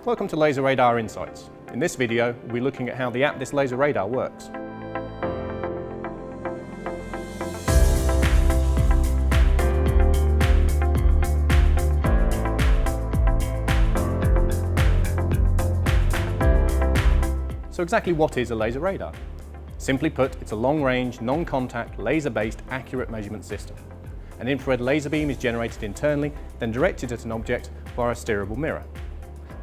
Welcome to Laser Radar Insights. In this video, we'll be looking at how the APDIS Laser Radar works. So exactly what is a laser radar? Simply put, it's a long-range, non-contact, laser-based, accurate measurement system. An infrared laser beam is generated internally, then directed at an object via a steerable mirror.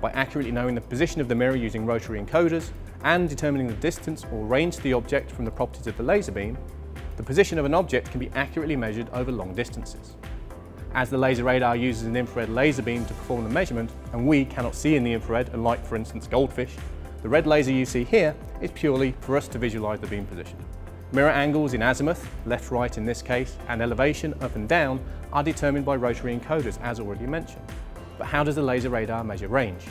By accurately knowing the position of the mirror using rotary encoders and determining the distance or range to the object from the properties of the laser beam, the position of an object can be accurately measured over long distances. As the laser radar uses an infrared laser beam to perform the measurement, and we cannot see in the infrared, unlike, for instance, goldfish, the red laser you see here is purely for us to visualize the beam position. Mirror angles in azimuth, left-right in this case, and elevation up and down are determined by rotary encoders, as already mentioned. But how does the laser radar measure range?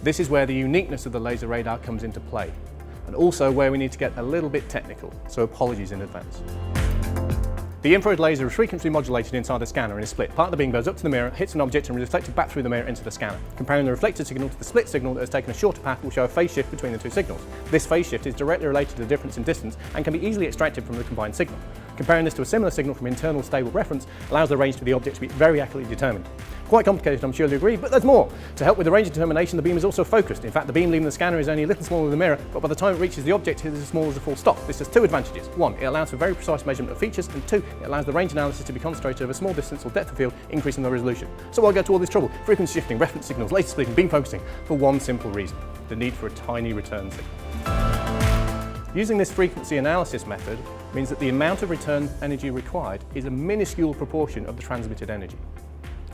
This is where the uniqueness of the laser radar comes into play, and also where we need to get a little bit technical, so apologies in advance. The infrared laser is frequency modulated inside the scanner and is split. Part of the beam goes up to the mirror, hits an object and is reflected back through the mirror into the scanner. Comparing the reflected signal to the split signal that has taken a shorter path will show a phase shift between the two signals. This phase shift is directly related to the difference in distance and can be easily extracted from the combined signal. Comparing this to a similar signal from internal stable reference allows the range for the object to be very accurately determined. Quite complicated, I'm sure you agree, but there's more. To help with the range determination, the beam is also focused. In fact, the beam leaving the scanner is only a little smaller than the mirror, but by the time it reaches the object, it is as small as a full stop. This has two advantages. One, it allows for very precise measurement of features, and two, it allows the range analysis to be concentrated over a small distance or depth of field, increasing the resolution. So why go to all this trouble? Frequency shifting, reference signals, laser splitting, beam focusing, for one simple reason: the need for a tiny return signal. Using this frequency analysis method means that the amount of return energy required is a minuscule proportion of the transmitted energy.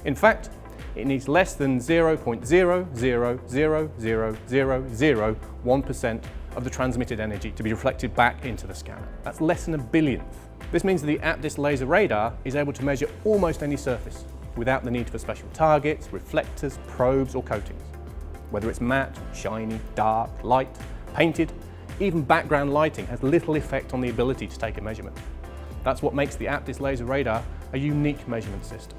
In fact, it needs less than 0.0000001% of the transmitted energy to be reflected back into the scanner. That's less than a billionth. This means that the APDIS laser radar is able to measure almost any surface without the need for special targets, reflectors, probes or coatings. Whether it's matte, shiny, dark, light, painted, even background lighting has little effect on the ability to take a measurement. That's what makes the APDIS laser radar a unique measurement system.